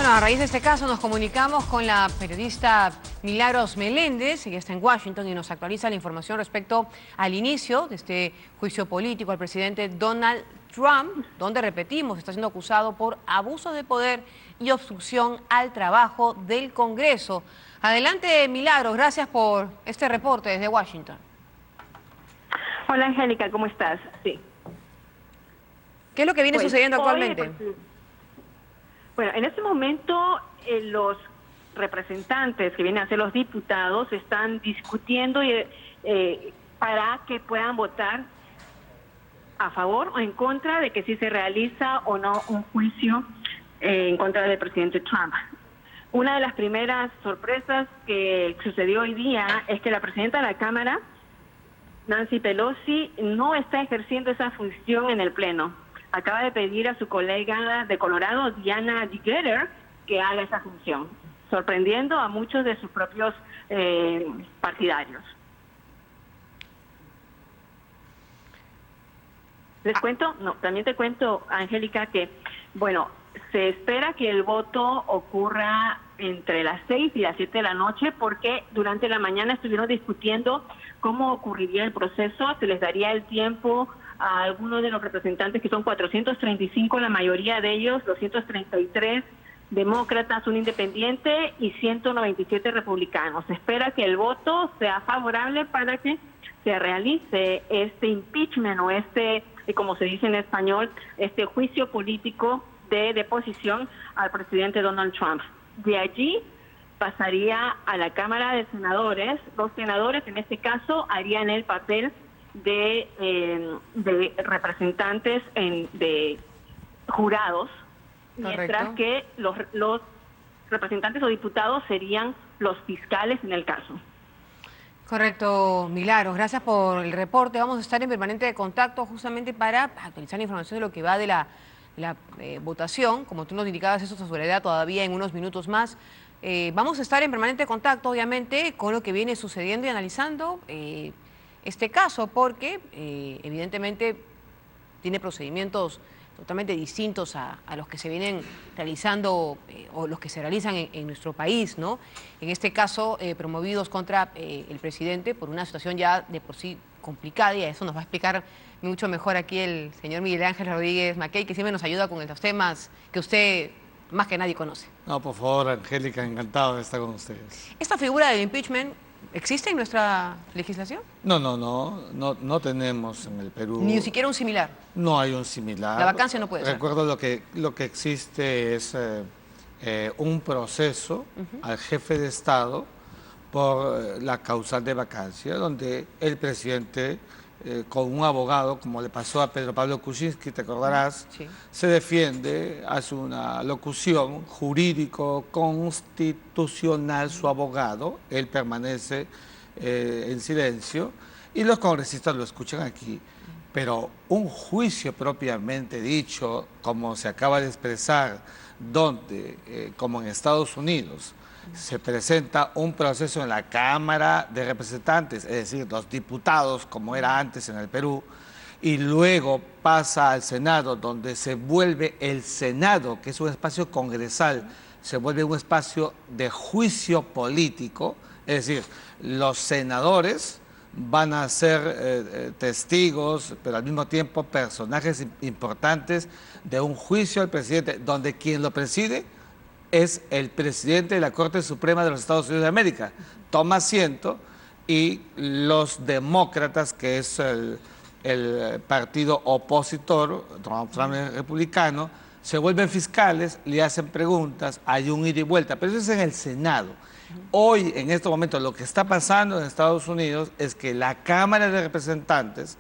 Bueno, a raíz de este caso nos comunicamos con la periodista Milagros Meléndez, ella está en Washington y nos actualiza la información respecto al inicio de este juicio político al presidente Donald Trump, donde, repetimos, está siendo acusado por abuso de poder y obstrucción al trabajo del Congreso. Adelante, Milagros, gracias por este reporte desde Washington. Hola, Angélica, ¿cómo estás? Sí. ¿Qué es lo que viene sucediendo actualmente? Bueno, en este momento los representantes que vienen a ser los diputados están discutiendo para que puedan votar a favor o en contra de que si se realiza o no un juicio en contra del presidente Trump. Una de las primeras sorpresas que sucedió hoy día es que la presidenta de la Cámara, Nancy Pelosi, no está ejerciendo esa función en el Pleno. Acaba de pedir a su colega de Colorado, Diana Diggeter, que haga esa función, sorprendiendo a muchos de sus propios partidarios. ¿Les cuento? No, también te cuento, Angélica, que, bueno, se espera que el voto ocurra entre las 6 y las 7 de la noche, porque durante la mañana estuvieron discutiendo cómo ocurriría el proceso. Se les daría el tiempo a algunos de los representantes, que son 435, la mayoría de ellos, 233 demócratas, un independiente y 197 republicanos. Se espera que el voto sea favorable para que se realice este impeachment o como se dice en español, este juicio político de deposición al presidente Donald Trump. De allí pasaría a la Cámara de Senadores. Los senadores, en este caso, harían el papel de representantes de jurados, mientras que los representantes o diputados serían los fiscales en el caso. Correcto, Milagros, gracias por el reporte. Vamos a estar en permanente contacto justamente para actualizar la información de lo que va de la votación. Como tú nos indicabas, eso se celebrará todavía en unos minutos más. Vamos a estar en permanente contacto, obviamente, con lo que viene sucediendo y analizando este caso, porque evidentemente tiene procedimientos totalmente distintos a los que se vienen realizando o los que se realizan en nuestro país, ¿no? En este caso, promovidos contra el presidente por una situación ya de por sí complicada, y a eso nos va a explicar mucho mejor aquí el señor Miguel Ángel Rodríguez Mackey, que siempre nos ayuda con estos temas que usted más que nadie conoce. No, por favor, Angélica, encantado de estar con ustedes. ¿Esta figura del impeachment existe en nuestra legislación? No tenemos en el Perú. Ni siquiera un similar. No hay un similar. La vacancia no puede ser. Recuerdo lo que existe es un proceso al jefe de Estado por la causal de vacancia, donde el presidente, con un abogado, como le pasó a Pedro Pablo Kuczynski, te acordarás, sí, se defiende, hace una locución jurídico-constitucional su abogado, él permanece en silencio y los congresistas lo escuchan aquí. Pero un juicio propiamente dicho, como se acaba de expresar, donde, como en Estados Unidos, se presenta un proceso en la Cámara de Representantes, es decir, los diputados, como era antes en el Perú, y luego pasa al Senado, donde se vuelve el Senado, que es un espacio congresal, se vuelve un espacio de juicio político, es decir, los senadores van a ser testigos, pero al mismo tiempo personajes importantes de un juicio al presidente, donde quien lo preside es el presidente de la Corte Suprema de los Estados Unidos de América. Toma asiento y los demócratas, que es el partido opositor, Donald Trump es republicano, se vuelven fiscales, le hacen preguntas, hay un ida y vuelta, pero eso es en el Senado. Hoy, en estos momentos, lo que está pasando en Estados Unidos es que la Cámara de Representantes,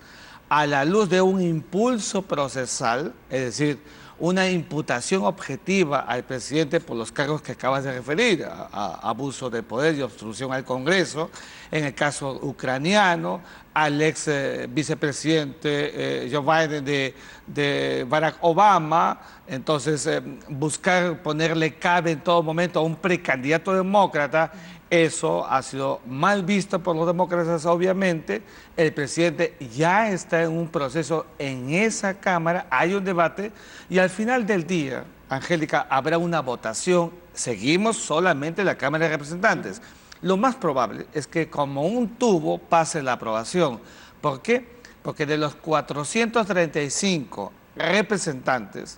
a la luz de un impulso procesal, es decir, una imputación objetiva al presidente por los cargos que acabas de referir, a abuso de poder y obstrucción al Congreso, en el caso ucraniano, al ex vicepresidente Joe Biden de Barack Obama, entonces buscar ponerle cabe en todo momento a un precandidato demócrata, eso ha sido mal visto por los demócratas, obviamente. El presidente ya está en un proceso en esa Cámara, hay un debate y al final del día Angélica, habrá una votación. Seguimos solamente en la Cámara de Representantes. Lo más probable es que como un tubo pase la aprobación. ¿Por qué? Porque de los 435 representantes,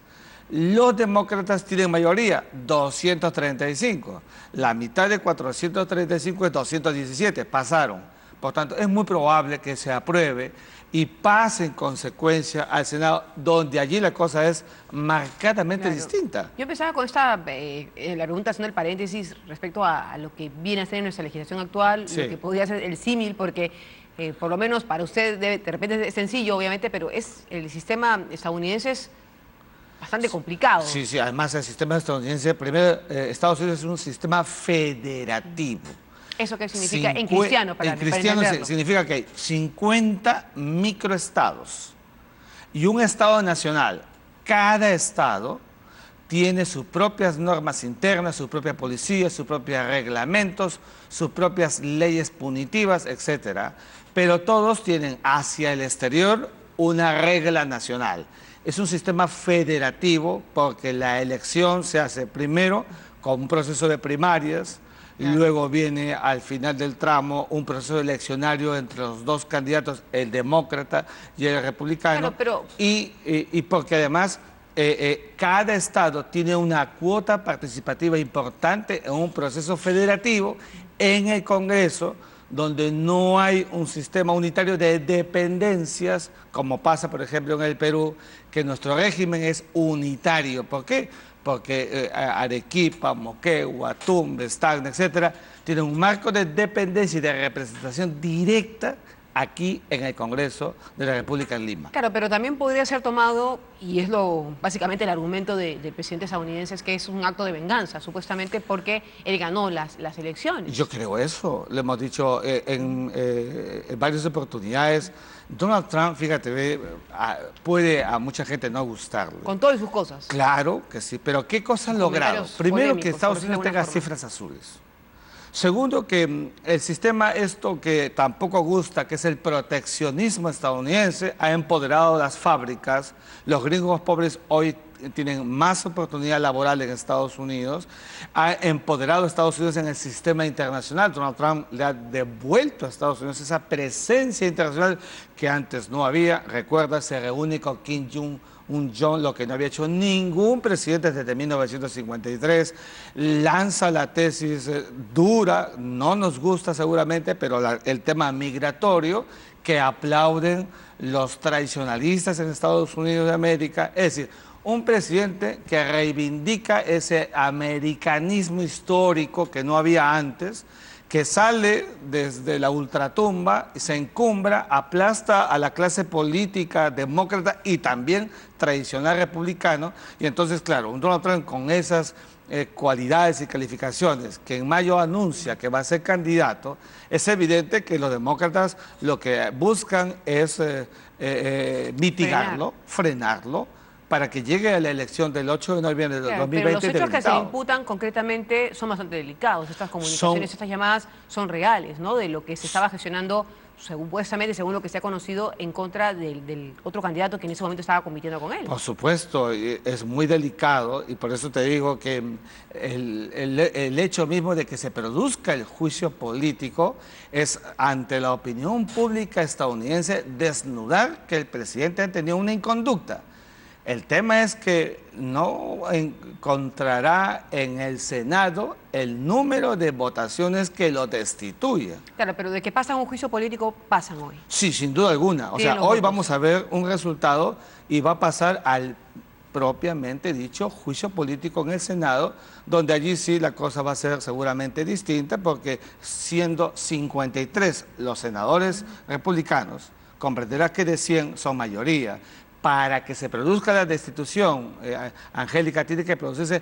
los demócratas tienen mayoría, 235. La mitad de 435 es 217, pasaron. Por tanto, es muy probable que se apruebe y pase en consecuencia al Senado, donde allí la cosa es marcadamente distinta. Yo empezaba con esta, la pregunta haciendo el paréntesis respecto a lo que viene a ser nuestra legislación actual, Sí. lo que podría ser el símil, porque por lo menos para usted de repente es sencillo, obviamente, pero el sistema estadounidense es bastante complicado. Sí, sí, además el sistema estadounidense, primero, Estados Unidos es un sistema federativo. ¿Eso qué significa en cristiano? En cristiano significa que hay 50 microestados y un estado nacional. Cada estado tiene sus propias normas internas, su propia policía, sus propios reglamentos, sus propias leyes punitivas, etcétera. Pero todos tienen hacia el exterior una regla nacional. Es un sistema federativo porque la elección se hace primero con un proceso de primarias, luego viene al final del tramo un proceso eleccionario entre los dos candidatos, el demócrata y el republicano, y porque además cada estado tiene una cuota participativa importante en un proceso federativo en el Congreso, donde no hay un sistema unitario de dependencias, como pasa, por ejemplo, en el Perú, que nuestro régimen es unitario. ¿Por qué? Porque Arequipa, Moquegua, Tumbes, Tacna, etcétera, tienen un marco de dependencia y de representación directa aquí en el Congreso de la República en Lima. Claro, pero también podría ser tomado, y es básicamente el argumento del presidente estadounidense, es que es un acto de venganza, supuestamente porque él ganó las elecciones. Yo creo eso, lo hemos dicho en varias oportunidades. Donald Trump, fíjate, puede a mucha gente no gustarle. Con todas sus cosas. Claro que sí, pero ¿qué cosas ha logrado? Primero, que Estados Unidos tenga cifras azules. Segundo, que el sistema esto que tampoco gusta, que es el proteccionismo estadounidense, ha empoderado las fábricas. Los gringos pobres hoy tienen más oportunidad laboral en Estados Unidos. Ha empoderado a Estados Unidos en el sistema internacional. Donald Trump le ha devuelto a Estados Unidos esa presencia internacional que antes no había. Recuerda, se reúne con Kim Jong-un, lo que no había hecho ningún presidente desde 1953, lanza la tesis dura, no nos gusta seguramente, pero el tema migratorio, que aplauden los tradicionalistas en Estados Unidos de América. Es decir, un presidente que reivindica ese americanismo histórico que no había antes, que sale desde la ultratumba, se encumbra, aplasta a la clase política demócrata y también tradicional republicano. Y entonces, claro, un Donald Trump con esas cualidades y calificaciones, que en mayo anuncia que va a ser candidato, es evidente que los demócratas lo que buscan es mitigarlo, frenarlo, para que llegue a la elección del 8 de noviembre de 2020. Pero los hechos que se imputan concretamente son bastante delicados. Estas comunicaciones, estas llamadas son reales, ¿no? De lo que se estaba gestionando, supuestamente, según lo que se ha conocido, en contra del otro candidato que en ese momento estaba compitiendo con él. Por supuesto, es muy delicado y por eso te digo que el hecho mismo de que se produzca el juicio político es, ante la opinión pública estadounidense, desnudar que el presidente ha tenido una inconducta. El tema es que no encontrará en el Senado el número de votaciones que lo destituya. Claro, pero de que pasan un juicio político, pasan hoy. Sí, sin duda alguna. O sea, hoy vamos a ver un resultado y va a pasar al propiamente dicho juicio político en el Senado, donde allí sí la cosa va a ser seguramente distinta, porque siendo 53 los senadores republicanos, comprenderás que de 100 son mayoría. Para que se produzca la destitución, Angélica, tiene que producirse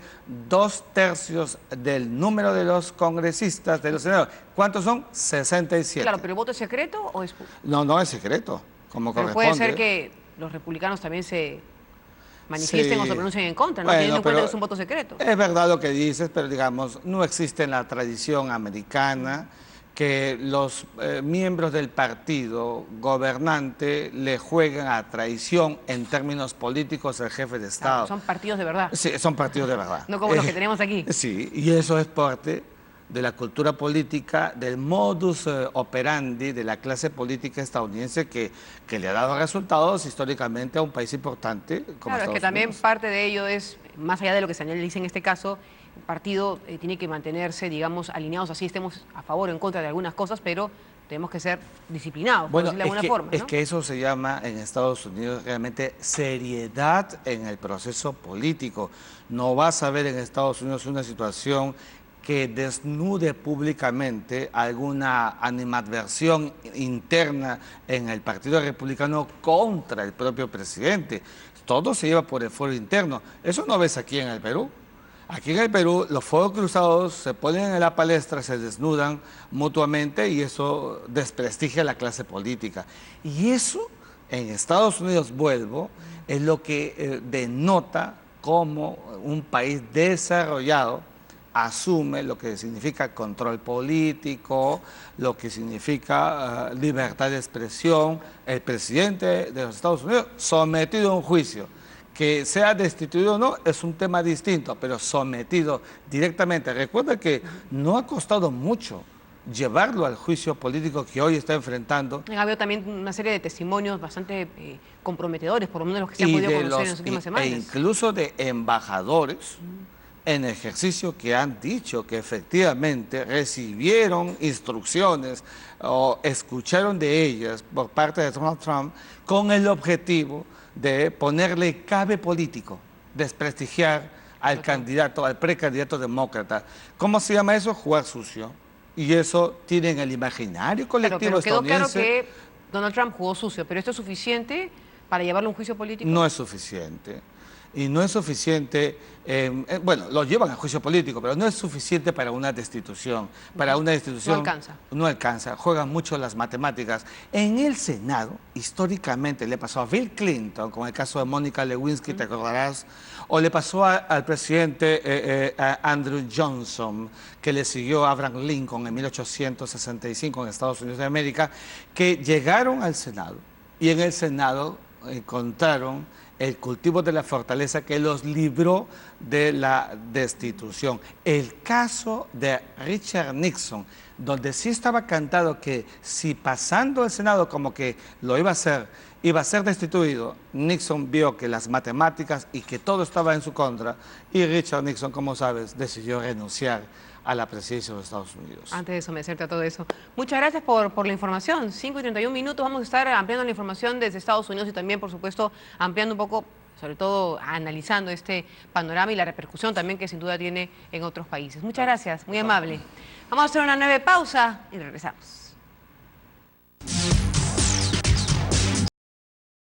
2/3 del número de los congresistas, de los senadores. ¿Cuántos son? 67. Claro, pero ¿el voto es secreto o es público? No, no es secreto, como pero corresponde. Puede ser que los republicanos también se manifiesten o se pronuncien en contra, ¿no? Bueno, teniendo en cuenta que es un voto secreto. Es verdad lo que dices, pero digamos, no existe en la tradición americana que los miembros del partido gobernante le juegan a traición en términos políticos al jefe de Estado. Claro, son partidos de verdad. Sí, son partidos de verdad. No como los que tenemos aquí. Sí, y eso es parte de la cultura política, del modus operandi de la clase política estadounidense que le ha dado resultados históricamente a un país importante como Claro, es Estados que también Unidos. parte de ello es, más allá de lo que se dice en este caso, el partido tiene que mantenerse, digamos, alineados, así estemos a favor o en contra de algunas cosas, pero tenemos que ser disciplinados, por Bueno, decirlo de alguna forma, es ¿no? que eso se llama en Estados Unidos realmente seriedad en el proceso político. No vas a ver en Estados Unidos una situación que desnude públicamente alguna animadversión interna en el Partido Republicano contra el propio presidente. Todo se lleva por el foro interno. Eso no ves aquí en el Perú. Aquí en el Perú los fuegos cruzados se ponen en la palestra, se desnudan mutuamente y eso desprestigia a la clase política. Y eso en Estados Unidos, vuelvo, es lo que denota cómo un país desarrollado asume lo que significa control político, lo que significa libertad de expresión. El presidente de los Estados Unidos sometido a un juicio. Que sea destituido o no es un tema distinto, pero sometido directamente. Recuerda que no ha costado mucho llevarlo al juicio político que hoy está enfrentando. Ha habido también una serie de testimonios bastante comprometedores, por lo menos los que se han podido conocer en las últimas semanas. E incluso de embajadores en ejercicio que han dicho que efectivamente recibieron instrucciones o escucharon de ellas por parte de Donald Trump con el objetivo de ponerle cabe político, desprestigiar al candidato, al precandidato demócrata. ¿Cómo se llama eso? Jugar sucio. Y eso tiene en el imaginario colectivo Pero quedó claro estadounidense. que Donald Trump jugó sucio, pero ¿esto es suficiente para llevarlo a un juicio político? No es suficiente. Y no es suficiente, bueno, lo llevan a juicio político, pero no es suficiente para una destitución. Para una destitución No alcanza. No alcanza, juegan mucho las matemáticas. En el Senado, históricamente, le pasó a Bill Clinton, con el caso de Mónica Lewinsky, te acordarás, o le pasó al presidente a Andrew Johnson, que le siguió a Abraham Lincoln en 1865 en Estados Unidos de América, que llegaron al Senado y en el Senado encontraron el cultivo de la fortaleza que los libró de la destitución. El caso de Richard Nixon, donde sí estaba cantado que si pasando el Senado como que lo iba a ser destituido, Nixon vio que las matemáticas y que todo estaba en su contra, y Richard Nixon, como sabes, decidió renunciar a la presidencia de los Estados Unidos. Antes de someterte a todo eso. Muchas gracias por la información. 5:31. Vamos a estar ampliando la información desde Estados Unidos y también, por supuesto, ampliando un poco, sobre todo analizando este panorama y la repercusión también que sin duda tiene en otros países. Muchas gracias, muy amable. Vamos a hacer una breve pausa y regresamos.